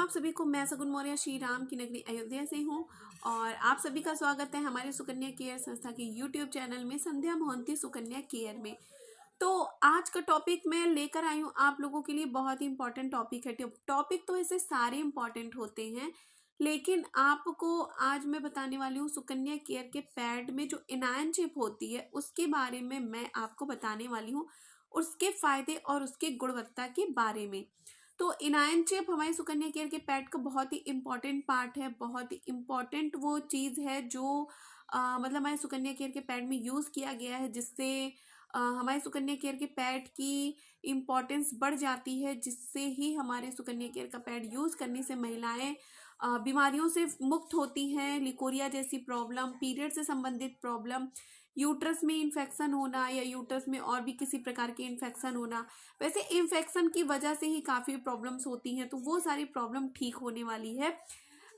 आप सभी को मैं सगुन मौर्य श्री राम की नगरी अयोध्या से हूँ और आप सभी का स्वागत है हमारे सुकन्या केयर संस्था के यूट्यूब चैनल में संध्या मोहंती सुकन्या केयर में। तो आज का टॉपिक मैं लेकर आई हूँ आप लोगों के लिए, बहुत ही इंपॉर्टेंट टॉपिक है। टॉपिक तो ऐसे सारे इंपॉर्टेंट होते हैं, लेकिन आपको आज मैं बताने वाली हूँ सुकन्या केयर के पैड में जो इनायन चिप होती है उसके बारे में मैं आपको बताने वाली हूँ, उसके फायदे और उसकी गुणवत्ता के बारे में। तो इनायन चिप हमारे सुकन्या केयर के पैड का बहुत ही इम्पॉर्टेंट पार्ट है, बहुत ही इम्पॉर्टेंट वो चीज़ है जो मतलब हमारे सुकन्या केयर के पैड में यूज़ किया गया है, जिससे हमारे सुकन्या केयर के पैड की इम्पॉर्टेंस बढ़ जाती है, जिससे ही हमारे सुकन्या केयर का पैड यूज़ करने से महिलाएं बीमारियों से मुक्त होती हैं। लिकोरिया जैसी प्रॉब्लम, पीरियड से संबंधित प्रॉब्लम, यूट्रस में इन्फेक्शन होना या यूट्रस में और भी किसी प्रकार के इन्फेक्शन होना, वैसे इन्फेक्शन की वजह से ही काफ़ी प्रॉब्लम्स होती हैं, तो वो सारी प्रॉब्लम ठीक होने वाली है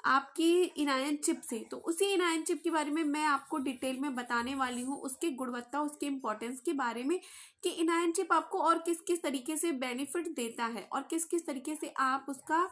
आपकी इनायन चिप से। तो उसी इनायन चिप के बारे में मैं आपको डिटेल में बताने वाली हूँ, उसकी गुणवत्ता, उसके इम्पोर्टेंस के बारे में कि इनायन चिप आपको और किस किस तरीके से बेनिफिट देता है और किस किस तरीके से आप उसका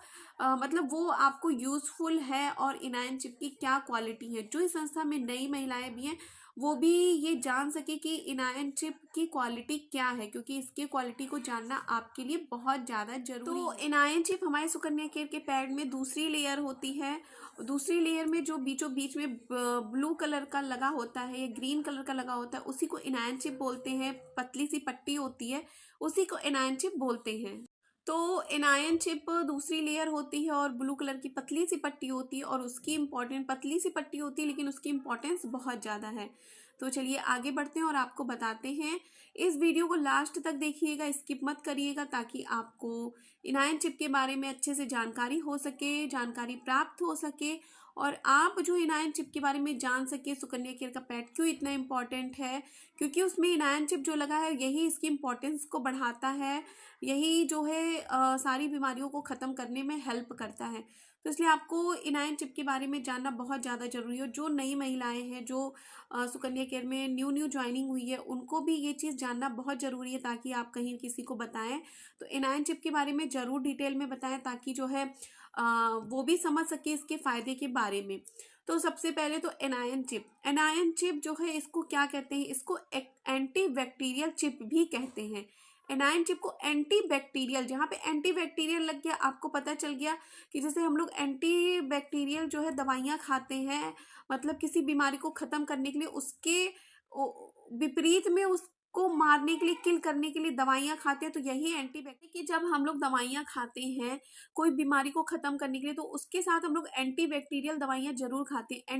मतलब वो आपको यूज़फुल है और इनायन चिप की क्या क्वालिटी है। जो इस संस्था में नई महिलाएं भी हैं वो भी ये जान सके कि इनायन चिप की क्वालिटी क्या है, क्योंकि इसकी क्वालिटी को जानना आपके लिए बहुत ज़्यादा जरूरी है। तो इनायन चिप हमारे सुकन्या केयर के पैड में दूसरी लेयर होती है। दूसरी लेयर में जो बीचों बीच में ब्लू कलर का लगा होता है या ग्रीन कलर का लगा होता है उसी को इनायन चिप बोलते हैं। पतली सी पट्टी होती है उसी को इनायन चिप बोलते हैं। तो इनायन चिप दूसरी लेयर होती है और ब्लू कलर की पतली सी पट्टी होती है और उसकी इम्पोर्टेंट, पतली सी पट्टी होती है लेकिन उसकी इम्पोर्टेंस बहुत ज़्यादा है। तो चलिए आगे बढ़ते हैं और आपको बताते हैं। इस वीडियो को लास्ट तक देखिएगा, स्किप मत करिएगा, ताकि आपको इनायन चिप के बारे में अच्छे से जानकारी हो सके, जानकारी प्राप्त हो सके और आप जो इनायन चिप के बारे में जान सके सुकन्या केयर का पैड क्यों इतना इम्पोर्टेंट है, क्योंकि उसमें इनायन चिप जो लगा है यही इसकी इम्पोर्टेंस को बढ़ाता है, यही जो है सारी बीमारियों को ख़त्म करने में हेल्प करता है। तो इसलिए आपको इनायन चिप के बारे में जानना बहुत ज़्यादा ज़रूरी है। जो नई महिलाएं हैं, जो सुकन्या केयर में न्यू ज्वाइनिंग हुई है, उनको भी ये चीज़ जानना बहुत ज़रूरी है, ताकि आप कहीं किसी को बताएं तो इनायन चिप के बारे में ज़रूर डिटेल में बताएं, ताकि जो है वो भी समझ सके इसके फ़ायदे के बारे में। तो सबसे पहले तो एनायन चिप जो है इसको क्या कहते हैं, इसको एक एंटी बैक्टीरियल चिप भी कहते हैं। एनायन चिप को एंटी बैक्टीरियल, जहाँ पे एंटी बैक्टीरियल लग गया आपको पता चल गया कि जैसे हम लोग एंटी बैक्टीरियल जो है दवाइयाँ खाते हैं, मतलब किसी बीमारी को ख़त्म करने के लिए, उसके विपरीत में उसको मारने के लिए, किल करने के लिए दवाइयाँ खाते हैं। तो यही एंटीबायोटिक कि जब हम लोग दवाइयाँ खाते हैं कोई बीमारी को ख़त्म करने के लिए, तो उसके साथ हम लोग एंटीबैक्टीरियल दवाइयाँ ज़रूर खाते हैं,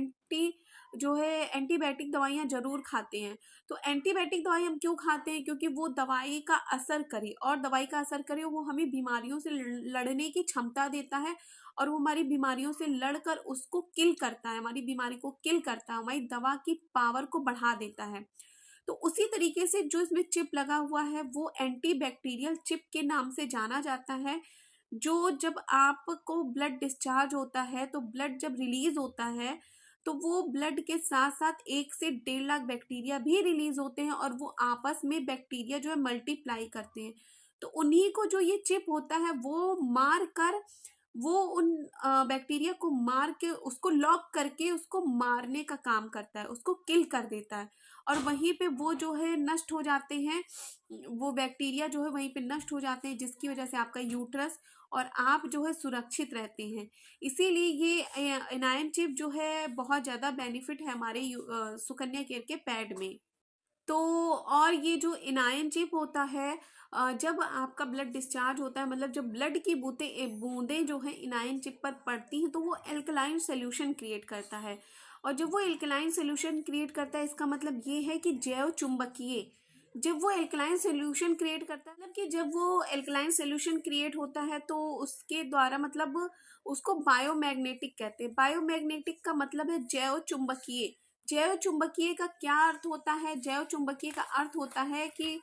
एंटीबायोटिक दवाइयाँ ज़रूर खाते हैं। तो एंटीबायोटिक दवाई हम क्यों खाते हैं, क्योंकि वो दवाई का असर करे, और दवाई का असर करे वो हमें बीमारियों से लड़ने की क्षमता देता है और वो हमारी बीमारियों से लड़कर उसको किल करता है, हमारी बीमारी को किल करता है, हमारी दवा की पावर को बढ़ा देता है। तो उसी तरीके से जो इसमें चिप लगा हुआ है वो एंटीबैक्टीरियल चिप के नाम से जाना जाता है। जो जब आपको ब्लड डिस्चार्ज होता है, तो ब्लड जब रिलीज होता है तो वो ब्लड के साथ साथ 1 से 1.5 लाख बैक्टीरिया भी रिलीज होते हैं और वो आपस में बैक्टीरिया जो है मल्टीप्लाई करते हैं। तो उन्हीं को जो ये चिप होता है वो मार कर, वो उन बैक्टीरिया को मार के, उसको लॉक करके उसको मारने का काम करता है, उसको किल कर देता है और वहीं पे वो जो है नष्ट हो जाते हैं, वो बैक्टीरिया जो है वहीं पे नष्ट हो जाते हैं, जिसकी वजह से आपका यूट्रस और आप जो है सुरक्षित रहते हैं। इसीलिए ये इनायन चिप जो है बहुत ज़्यादा बेनिफिट है हमारे सुकन्या केयर के पैड में। तो और ये जो इनायन चिप होता है, जब आपका ब्लड डिस्चार्ज होता है, मतलब जब ब्लड की बूंदें जो है इनायन चिप पर पड़ती हैं, तो वो एल्कलाइन सोल्यूशन क्रिएट करता है। और जब वो एल्कलाइन सोल्यूशन क्रिएट करता है, इसका मतलब ये है कि जैव चुंबकीय, जब वो एल्कलाइन सोल्यूशन क्रिएट करता है, मतलब कि जब वो एल्कलाइन सोल्यूशन क्रिएट होता है तो उसके द्वारा, मतलब उसको बायोमैग्नेटिक कहते हैं। बायोमैग्नेटिक का मतलब है जैव चुंबकीय। जैव चुंबकीय का क्या अर्थ होता है, जैव चुंबकीय का अर्थ होता है कि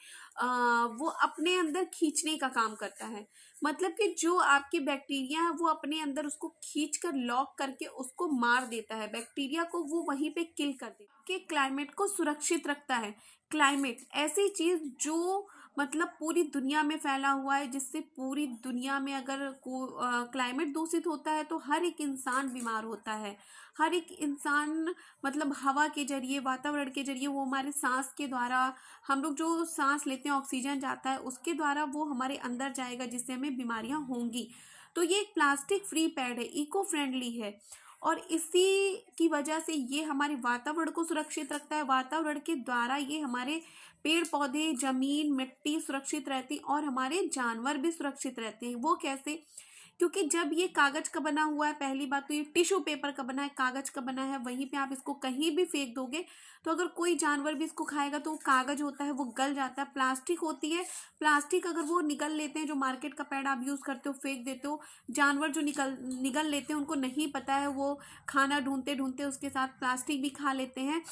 वो अपने अंदर खींचने का काम करता है, मतलब कि जो आपकी बैक्टीरिया है वो अपने अंदर उसको खींच कर लॉक करके उसको मार देता है, बैक्टीरिया को वो वहीं पे किल कर देता है, कि क्लाइमेट को सुरक्षित रखता है। क्लाइमेट ऐसी चीज जो मतलब पूरी दुनिया में फैला हुआ है, जिससे पूरी दुनिया में अगर क्लाइमेट दूषित होता है तो हर एक इंसान बीमार होता है। हर एक इंसान मतलब हवा के जरिए, वातावरण के जरिए, वो हमारे सांस के द्वारा, हम लोग जो सांस लेते हैं ऑक्सीजन जाता है उसके द्वारा वो हमारे अंदर जाएगा, जिससे हमें बीमारियां होंगी। तो ये एक प्लास्टिक फ्री पैड है, इको फ्रेंडली है, और इसी की वजह से ये हमारे वातावरण को सुरक्षित रखता है। वातावरण के द्वारा ये हमारे पेड़ पौधे, जमीन, मिट्टी सुरक्षित रहती, और हमारे जानवर भी सुरक्षित रहते हैं। वो कैसे? क्योंकि जब ये कागज का बना हुआ है, पहली बात तो ये टिश्यू पेपर का बना है, कागज का बना है, वहीं पे आप इसको कहीं भी फेंक दोगे तो अगर कोई जानवर भी इसको खाएगा तो वो कागज होता है वो गल जाता है। प्लास्टिक होती है, प्लास्टिक अगर वो निगल लेते हैं, जो मार्केट का पैड आप यूज करते हो फेंक देते हो, जानवर जो निगल लेते हैं, उनको नहीं पता है, वो खाना ढूंढते ढूंढते उसके साथ प्लास्टिक भी खा लेते हैं,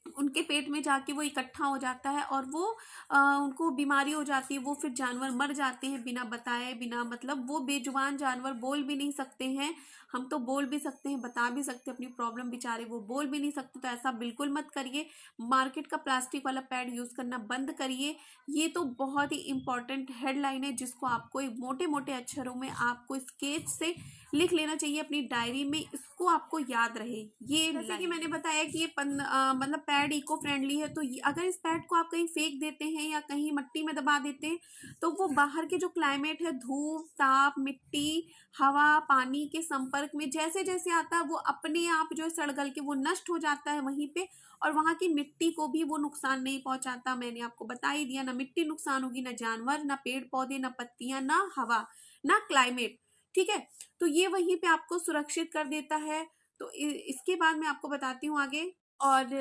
उनके पेट में जाके वो इकट्ठा हो जाता है और वो उनको बीमारी हो जाती है। वो फिर जानवर मर जाते हैं बिना बताए, बिना मतलब वो बेजुबान जानवर बोल भी नहीं सकते हैं। हम तो बोल भी सकते हैं, बता भी सकते हैं अपनी प्रॉब्लम, बेचारे वो बोल भी नहीं सकते। तो ऐसा बिल्कुल मत करिए, मार्केट का प्लास्टिक वाला पैड यूज करना बंद करिए। ये तो बहुत ही इंपॉर्टेंट हेडलाइन है, जिसको आपको मोटे मोटे अक्षरों में आपको स्केच से लिख लेना चाहिए अपनी डायरी में, इसको आपको याद रहे। ये जैसे कि मैंने बताया कि ये मतलब पैड इको फ्रेंडली है, तो अगर इस पैड को आप कहीं फेंक देते हैं या कहीं मिट्टी में दबा देते हैं तो वो बाहर के जो क्लाइमेट है, धूप, ताप, मिट्टी, हवा, पानी के संपर्क में जैसे जैसे आता है वो अपने आप जो है सड़ गल के वो नष्ट हो जाता है वहीं पे, और वहां की मिट्टी को भी वो नुकसान नहीं पहुंचाता। मैंने आपको बता ही दिया, ना मिट्टी नुकसान होगी, ना जानवर, ना पेड़ पौधे, ना पत्तियां, ना हवा, ना क्लाइमेट। ठीक है, तो ये वहीं पे आपको सुरक्षित कर देता है। तो इसके बाद मैं आपको बताती हूँ आगे। और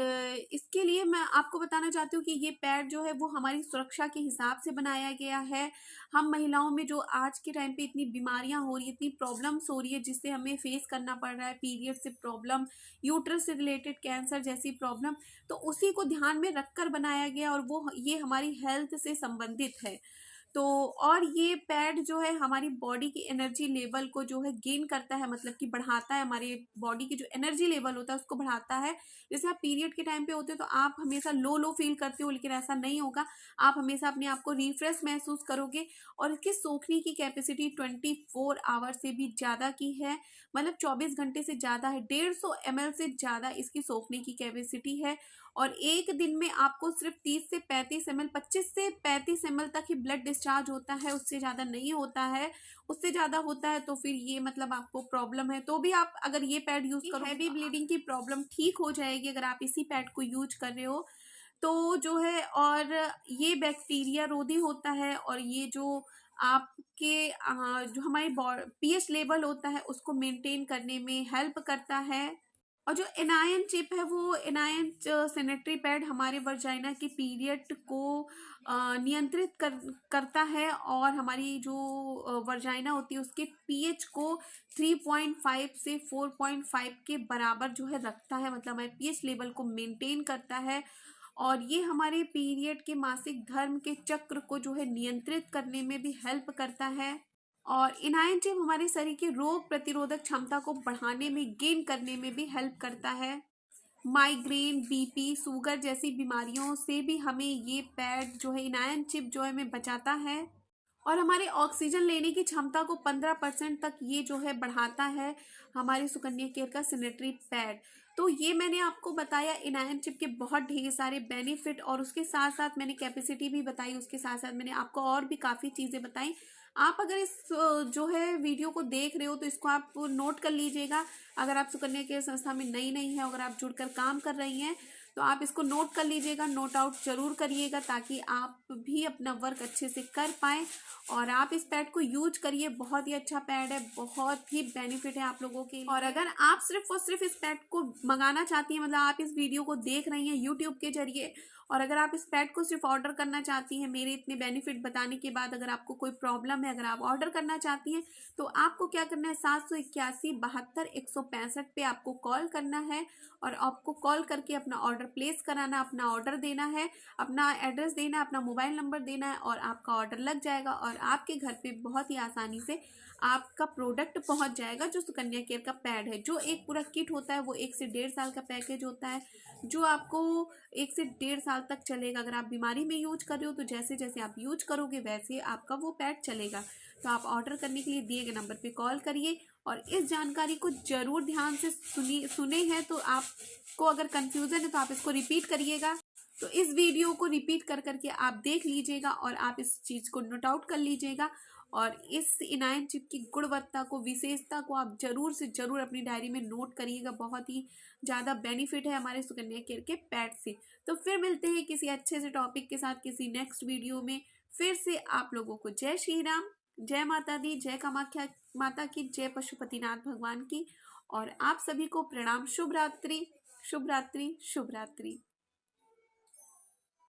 इसके लिए मैं आपको बताना चाहती हूँ कि ये पैड जो है वो हमारी सुरक्षा के हिसाब से बनाया गया है। हम महिलाओं में जो आज के टाइम पे इतनी बीमारियां हो रही है, इतनी प्रॉब्लम्स हो रही है, जिससे हमें फेस करना पड़ रहा है, पीरियड से प्रॉब्लम, यूट्रस से रिलेटेड कैंसर जैसी प्रॉब्लम, तो उसी को ध्यान में रखकर बनाया गया, और वो ये हमारी हेल्थ से संबंधित है। तो और ये पैड जो है हमारी बॉडी की एनर्जी लेवल को जो है गेन करता है, मतलब कि बढ़ाता है, हमारे बॉडी की जो एनर्जी लेवल होता है उसको बढ़ाता है। जैसे आप पीरियड के टाइम पे होते हो तो आप हमेशा लो लो फील करते हो, लेकिन ऐसा नहीं होगा, आप हमेशा अपने आप को रिफ्रेश महसूस करोगे। और इसकी सोखने की कैपेसिटी 24 आवर से भी ज़्यादा की है, मतलब 24 घंटे से ज़्यादा है। 150 ml से ज़्यादा इसकी सोखने की कैपेसिटी है, और एक दिन में आपको सिर्फ 30 से 35 ml, 25 से 35 ml तक ही ब्लड डिस्चार्ज होता है, उससे ज़्यादा नहीं होता है। उससे ज़्यादा होता है तो फिर ये मतलब आपको प्रॉब्लम है, तो भी आप अगर ये पैड यूज़ करो, हैवी ब्लीडिंग की प्रॉब्लम ठीक हो जाएगी अगर आप इसी पैड को यूज कर रहे हो तो जो है। और ये बैक्टीरिया रोधी होता है, और ये जो आपके जो हमारे पीएच लेवल होता है उसको मेंटेन करने में हेल्प करता है। और जो एनायन चिप है, वो एनायन सैनिटरी पैड हमारे वर्जाइना के पीरियड को नियंत्रित करता है, और हमारी जो वर्जाइना होती है उसके पीएच को 3.5 से 4.5 के बराबर जो है रखता है, मतलब हमारे पीएच लेवल को मेंटेन करता है। और ये हमारे पीरियड के मासिक धर्म के चक्र को जो है नियंत्रित करने में भी हेल्प करता है। और इनायन चिप हमारे शरीर की रोग प्रतिरोधक क्षमता को बढ़ाने में, गेन करने में भी हेल्प करता है। माइग्रेन, बीपी, शुगर जैसी बीमारियों से भी हमें ये पैड जो है, इनायन चिप जो है हमें बचाता है। और हमारे ऑक्सीजन लेने की क्षमता को 15% तक ये जो है बढ़ाता है, हमारी सुकन्या केयर का सैनिटरी पैड। तो ये मैंने आपको बताया इनायन चिप के बहुत ढेर सारे बेनिफिट, और उसके साथ साथ मैंने कैपेसिटी भी बताई, उसके साथ साथ मैंने आपको और भी काफ़ी चीज़ें बताई। आप अगर इस जो है वीडियो को देख रहे हो तो इसको आप नोट कर लीजिएगा। अगर आप सुकन्या केयर संस्था में नई नहीं है, अगर आप जुड़कर काम कर रही हैं तो आप इसको नोट कर लीजिएगा, नोट आउट जरूर करिएगा, ताकि आप भी अपना वर्क अच्छे से कर पाएँ। और आप इस पैड को यूज करिए, बहुत ही अच्छा पैड है, बहुत ही बेनिफिट है आप लोगों के लिए। और अगर आप सिर्फ और सिर्फ इस पैड को मंगाना चाहती हैं, मतलब आप इस वीडियो को देख रही हैं यूट्यूब के जरिए, और अगर आप इस पैड को सिर्फ ऑर्डर करना चाहती हैं, मेरे इतने बेनिफिट बताने के बाद अगर आपको कोई प्रॉब्लम है, अगर आप ऑर्डर करना चाहती हैं तो आपको क्या करना है, 781 72 165 पे आपको कॉल करना है, और आपको कॉल करके अपना ऑर्डर प्लेस कराना, अपना ऑर्डर देना है, अपना एड्रेस देना है, अपना मोबाइल नंबर देना है और आपका ऑर्डर लग जाएगा और आपके घर पे बहुत ही आसानी से आपका प्रोडक्ट पहुंच जाएगा। जो सुकन्या केयर का पैड है, जो एक पूरा किट होता है, वो 1 से 1.5 साल का पैकेज होता है जो आपको 1 से 1.5 साल तक चलेगा। अगर आप बीमारी में यूज कर रहे हो तो जैसे जैसे आप यूज करोगे वैसे आपका वो पैड चलेगा। तो आप ऑर्डर करने के लिए दिए गए नंबर पे कॉल करिए और इस जानकारी को जरूर ध्यान से सुने हैं। तो आपको अगर कंफ्यूजन है तो आप इसको रिपीट करिएगा। तो इस वीडियो को रिपीट कर करके आप देख लीजिएगा और आप इस चीज़ को नोट आउट कर लीजिएगा और इस इनायन चिप की गुणवत्ता को, विशेषता को आप जरूर से जरूर अपनी डायरी में नोट करिएगा। बहुत ही ज़्यादा बेनिफिट है हमारे सुकन्या केयर के पैड से। तो फिर मिलते हैं किसी अच्छे से टॉपिक के साथ किसी नेक्स्ट वीडियो में। फिर से आप लोगों को जय श्री राम, जय माता दी, जय कामाख्या माता की, जय पशुपतिनाथ भगवान की और आप सभी को प्रणाम। शुभ रात्रि, शुभ रात्रि, शुभ रात्रि।